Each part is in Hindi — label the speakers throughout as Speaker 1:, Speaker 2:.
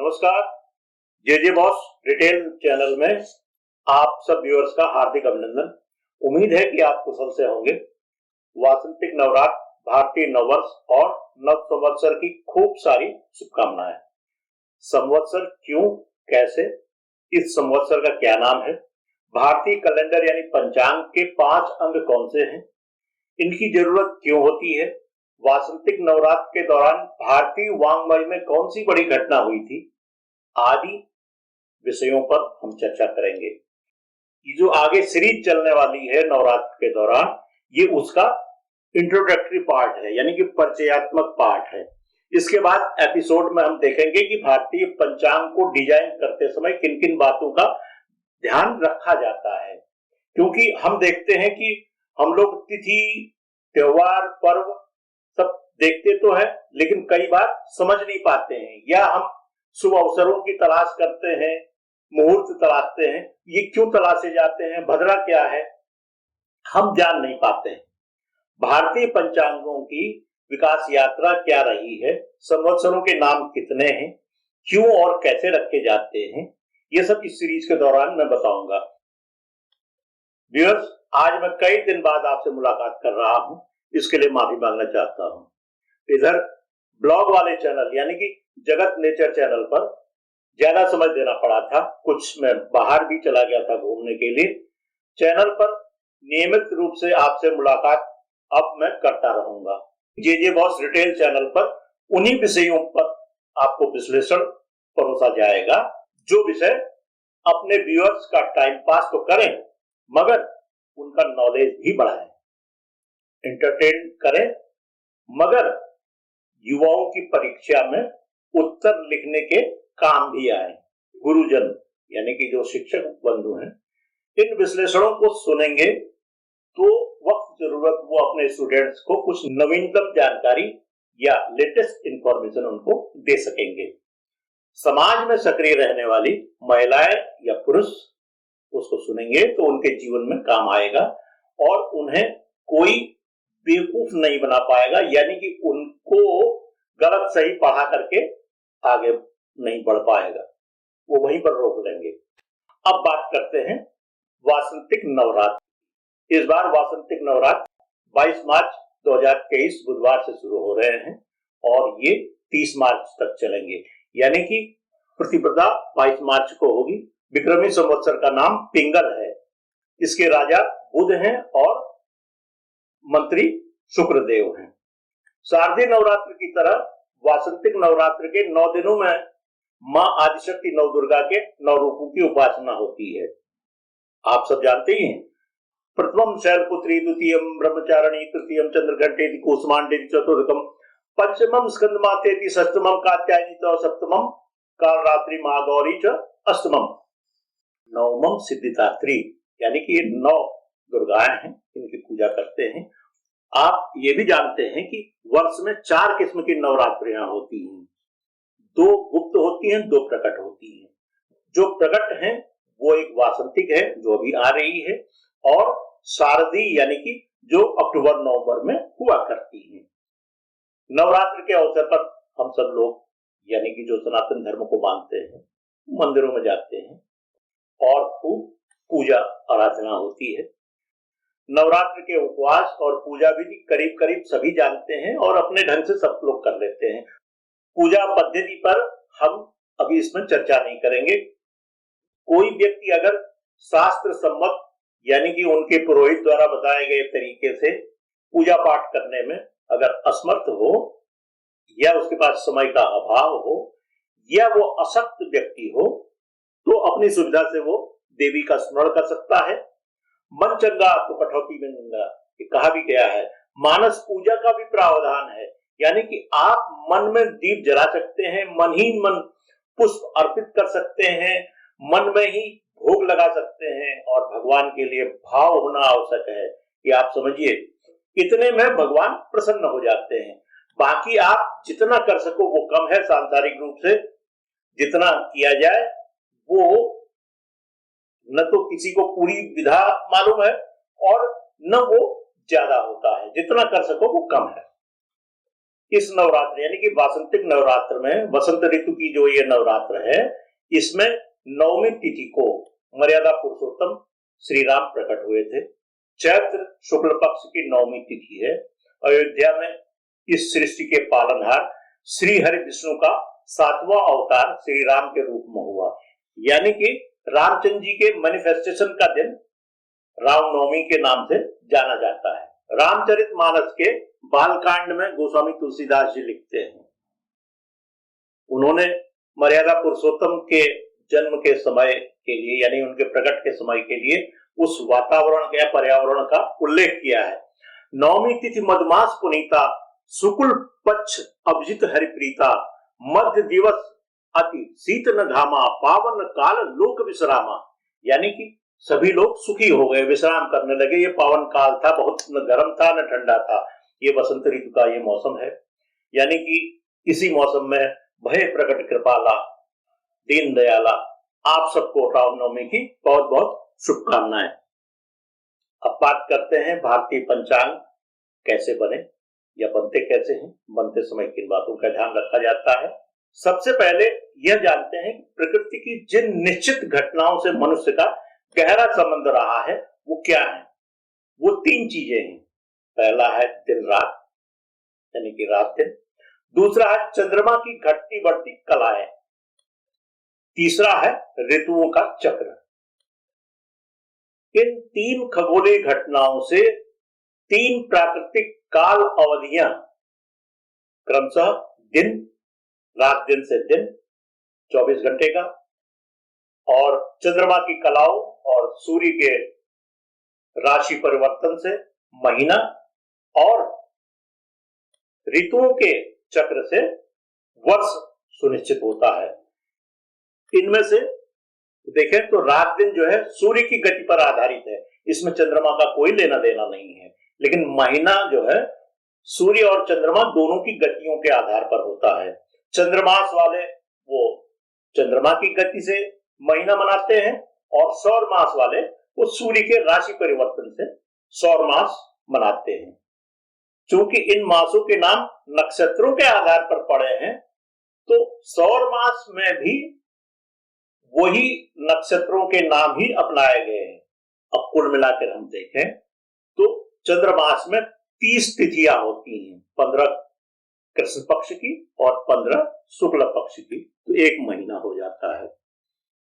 Speaker 1: नमस्कार। जे बॉस रिटेल चैनल में आप सब व्यूअर्स का हार्दिक अभिनंदन। उम्मीद है कि आप कुशल से होंगे। वासंतिक नवरात्र, भारतीय नववर्ष और नव संवत्सर की खूब सारी शुभकामनाएं। संवत्सर क्यों, कैसे, इस संवत्सर का क्या नाम है, भारतीय कैलेंडर यानी पंचांग के 5 अंग कौन से हैं, इनकी जरूरत क्यों होती है, वासंतिक नवरात्र के दौरान भारतीय वांग्मय में कौन सी बड़ी घटना हुई थी, आदि विषयों पर हम चर्चा करेंगे। ये जो आगे सीरीज चलने वाली है नवरात्र के दौरान, ये उसका इंट्रोडक्टरी पार्ट है, यानी कि परिचयात्मक पार्ट है। इसके बाद एपिसोड में हम देखेंगे कि भारतीय पंचांग को डिजाइन करते समय किन किन बातों का ध्यान रखा जाता है। क्योंकि हम देखते हैं कि हम लोग तिथि, त्योहार, पर्व सब देखते तो है, लेकिन कई बार समझ नहीं पाते हैं, या हम शुभ अवसरों की तलाश करते हैं, मुहूर्त तलाशते हैं। ये क्यों तलाशे जाते हैं, भद्रा क्या है, हम जान नहीं पाते हैं। भारतीय पंचांगों की विकास यात्रा क्या रही है, संवत्सरों के नाम कितने हैं, क्यों और कैसे रखे जाते हैं, ये सब इस सीरीज के दौरान मैं बताऊंगा। व्यूअर्स, आज मैं कई दिन बाद आपसे मुलाकात कर रहा हूं, इसके लिए माफी मांगना चाहता हूं। इधर ब्लॉग वाले चैनल यानी कि जगत नेचर चैनल पर ज्यादा समय देना पड़ा था, कुछ मैं बाहर भी चला गया था घूमने के लिए। चैनल पर नियमित रूप से आपसे मुलाकात अब मैं करता रहूंगा। जे बॉस रिटेल चैनल पर उन्हीं विषयों पर आपको विश्लेषण परोसा जाएगा, जो विषय अपने व्यूअर्स का टाइम पास तो करें मगर उनका नॉलेज भी बढ़ाएं, एंटरटेन करें मगर युवाओं की परीक्षा में उत्तर लिखने के काम भी आए। गुरुजन यानी कि जो शिक्षक बंधु हैं, इन विश्लेषणों को सुनेंगे तो वक्त जरूरत वो अपने स्टूडेंट्स को कुछ नवीनतम जानकारी या लेटेस्ट इंफॉर्मेशन उनको दे सकेंगे। समाज में सक्रिय रहने वाली महिलाएं या पुरुष उसको सुनेंगे तो उनके जीवन में काम आएगा और उन्हें कोई बेवकूफ नहीं बना पाएगा, यानी कि उनको गलत सही पढ़ा करके आगे नहीं बढ़ पाएगा, वो वहीं पर रोक लेंगे। अब बात करते हैं वासंतिक नवरात्र। इस बार वासंतिक नवरात्र 22 मार्च 2023 बुधवार से शुरू हो रहे हैं और ये 30 मार्च तक चलेंगे, यानी कि प्रतिपदा 22 मार्च को होगी। विक्रमी संवत्सर का नाम पिंगल है, इसके राजा बुध हैं और मंत्री शुक्रदेव हैं। शारदीय नवरात्र की तरह वासंतिक नवरात्र के 9 दिनों में मां आदिशक्ति नव दुर्गा के 9 रूपों की उपासना होती है। आप सब जानते ही हैं, प्रथमम शैलपुत्री, द्वितीयम ब्रह्मचारिणी, तृतीयम चंद्रघंटेति, कूष्मांडेति, चतुर्थम पंचमम स्कंदमातेति, षष्ठमम कात्यायनी, सप्तमम कालरात्रि महागौरी च, अष्टमम नवमम सिद्धिदात्री, यानी कि ये 9 दुर्गाएं हैं, इनकी पूजा करते हैं। आप ये भी जानते हैं कि वर्ष में 4 किस्म की नवरात्रियां होती हैं, 2 गुप्त होती हैं, 2 प्रकट होती हैं। जो प्रकट हैं वो एक वासंतिक है जो अभी आ रही है, और शारदीय यानी कि जो अक्टूबर नवंबर में हुआ करती है। नवरात्र के अवसर पर हम सब लोग यानी कि जो सनातन धर्म को मानते हैं मंदिरों में जाते हैं और खूब पूजा आराधना होती है। नवरात्र के उपवास और पूजा विधि करीब करीब सभी जानते हैं और अपने ढंग से सब लोग कर लेते हैं। पूजा पद्धति पर हम अभी इसमें चर्चा नहीं करेंगे। कोई व्यक्ति अगर शास्त्र सम्मत यानी कि उनके पुरोहित द्वारा बताए गए तरीके से पूजा पाठ करने में अगर असमर्थ हो, या उसके पास समय का अभाव हो, या वो अशक्त व्यक्ति हो, तो अपनी सुविधा से वो देवी का स्मरण कर सकता है। मन चंगा तो कठौती में नंगा, ये कहा भी गया है। मानस पूजा का भी प्रावधान है, यानी कि आप मन में दीप जला सकते हैं, मन ही मन पुष्प अर्पित कर सकते हैं, मन में ही भोग लगा सकते हैं, और भगवान के लिए भाव होना आवश्यक है कि आप समझिए इतने में भगवान प्रसन्न हो जाते हैं। बाकी आप जितना कर सको वो कम है। सांसारिक रूप से जितना किया जाए वो न तो किसी को पूरी विधा मालूम है और न वो ज्यादा होता है, जितना कर सको वो कम है। इस नवरात्र यानी कि वासंतिक नवरात्र में वसंत ऋतु की जो ये नवरात्र है, इसमें नवमी तिथि को मर्यादा पुरुषोत्तम श्री राम प्रकट हुए थे। चैत्र शुक्ल पक्ष की नवमी तिथि है। अयोध्या में इस सृष्टि के पालनहार श्री हरि विष्णु का 7वां अवतार श्री राम के रूप में हुआ, यानी कि रामचंद्र जी के मैनिफेस्टेशन का दिन रामनवमी के नाम से जाना जाता है। रामचरितमानस के बालकांड में गोस्वामी तुलसीदास जी लिखते हैं, उन्होंने मर्यादा पुरुषोत्तम के जन्म के समय के लिए यानी उनके प्रकट के समय के लिए उस वातावरण या पर्यावरण का उल्लेख किया है। नवमी तिथि मधुमास पुनीता, शुक्ल पक्ष अभिजित हरिप्रीता, मध्य दिवस अति शीत न घामा, पावन काल लोक विश्रामा, यानी कि सभी लोग सुखी हो गए, विश्राम करने लगे। ये पावन काल था, बहुत न गर्म था न ठंडा था। ये वसंत ऋतु का ये मौसम है, यानी कि इसी मौसम में भय प्रकट कृपाला दीन दयाला आप सबको रामनवमी की बहुत बहुत शुभकामनाएं। अब बात करते हैं भारतीय पंचांग कैसे बने या बनते कैसे हैं, बनते समय किन बातों का ध्यान रखा जाता है। सबसे पहले यह जानते हैं कि प्रकृति की जिन निश्चित घटनाओं से मनुष्य का गहरा संबंध रहा है वो क्या है। वो 3 चीजें हैं। पहला है दिन रात यानी कि रात दिन, दूसरा है चंद्रमा की घटती बढ़ती कलाएं, तीसरा है ऋतुओं का चक्र। इन 3 खगोलीय घटनाओं से 3 प्राकृतिक काल अवधियां क्रमशः दिन, रात दिन से दिन 24 घंटे का, और चंद्रमा की कलाओं और सूर्य के राशि परिवर्तन से महीना, और ऋतुओं के चक्र से वर्ष सुनिश्चित होता है। इनमें से देखें तो रात दिन जो है सूर्य की गति पर आधारित है, इसमें चंद्रमा का कोई लेना देना नहीं है। लेकिन महीना जो है सूर्य और चंद्रमा दोनों की गतियों के आधार पर होता है। चंद्रमास वाले वो चंद्रमा की गति से महीना मनाते हैं, और सौर मास वाले वो सूर्य के राशि परिवर्तन से सौर मास मनाते हैं। चूंकि इन मासों के नाम नक्षत्रों के आधार पर पड़े हैं, तो सौर मास में भी वही नक्षत्रों के नाम ही अपनाए गए हैं। अब कुल मिलाकर हम देखें तो चंद्रमास में 30 तिथियां होती हैं, 15 कृष्ण पक्ष की और 15 शुक्ल पक्ष की, तो 1 महीना हो जाता है।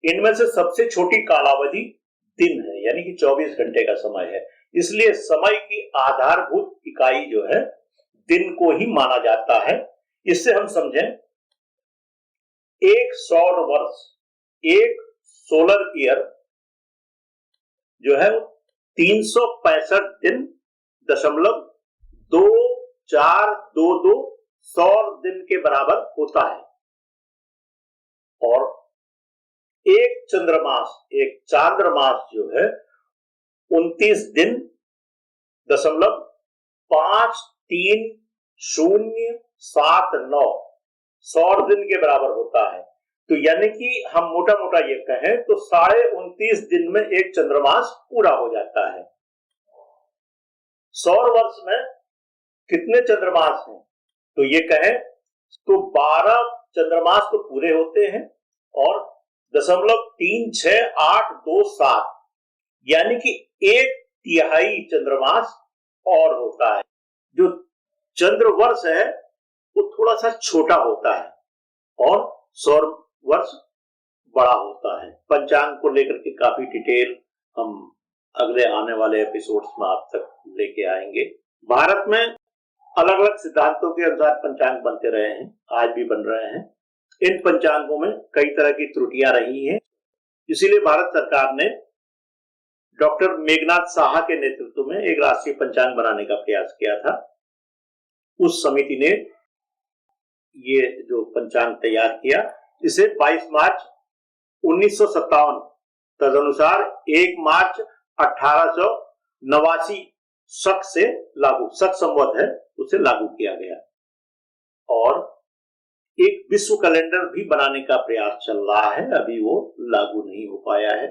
Speaker 1: इनमें से सबसे छोटी कालावधि दिन है, यानी कि 24 घंटे का समय है। इसलिए समय की आधारभूत इकाई जो है दिन को ही माना जाता है। इससे हम समझें, एक सौर वर्ष, एक सोलर ईयर जो है 365 दिन दशमलव 2422 सौर दिन के बराबर होता है, और एक चंद्रमास, एक चांद्रमास जो है 29 दिन दशमलव 53,079 सौर दिन के बराबर होता है। तो यानी कि हम मोटा मोटा ये कहें तो 29.5 दिन में एक चंद्रमास पूरा हो जाता है। सौर वर्ष में कितने चंद्रमास हैं, तो ये कहें तो 12 चंद्रमास तो पूरे होते हैं, और 0.36827 यानी कि 1/3 चंद्रमास और होता है। जो चंद्र वर्ष है वो थोड़ा सा छोटा होता है और सौर वर्ष बड़ा होता है। पंचांग को लेकर के काफी डिटेल हम अगले आने वाले एपिसोड्स में आप तक लेके आएंगे। भारत में अलग अलग सिद्धांतों के अनुसार पंचांग बनते रहे हैं, आज भी बन रहे हैं। इन पंचांगों में कई तरह की त्रुटियां रही हैं, इसीलिए भारत सरकार ने डॉक्टर मेघनाथ साहा के नेतृत्व में एक राष्ट्रीय पंचांग बनाने का प्रयास किया था। उस समिति ने ये जो पंचांग तैयार किया, इसे 22 मार्च 1957 तदनुसार 1 मार्च 1889 शक से लागू, शक संवत है उसे लागू किया गया, और एक विश्व कैलेंडर भी बनाने का प्रयास चल रहा है, अभी वो लागू नहीं हो पाया है।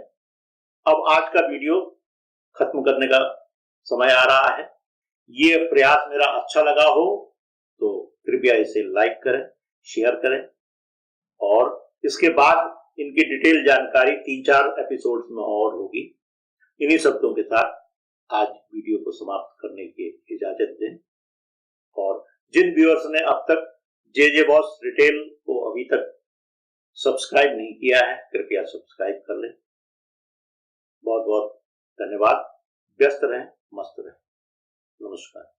Speaker 1: अब आज का वीडियो खत्म करने का समय आ रहा है। ये प्रयास मेरा अच्छा लगा हो तो कृपया इसे लाइक करें, शेयर करें और इसके बाद इनकी डिटेल जानकारी 3-4 एपिसोड्स में और होगी। इन्हीं शब्दों के साथ आज वीडियो को समाप्त करने की इजाजत दें और जिन व्यूअर्स ने अब तक जे बॉस रिटेल को अभी तक सब्सक्राइब नहीं किया है, कृपया सब्सक्राइब कर लें। बहुत बहुत धन्यवाद। व्यस्त रहें, मस्त रहें। नमस्कार।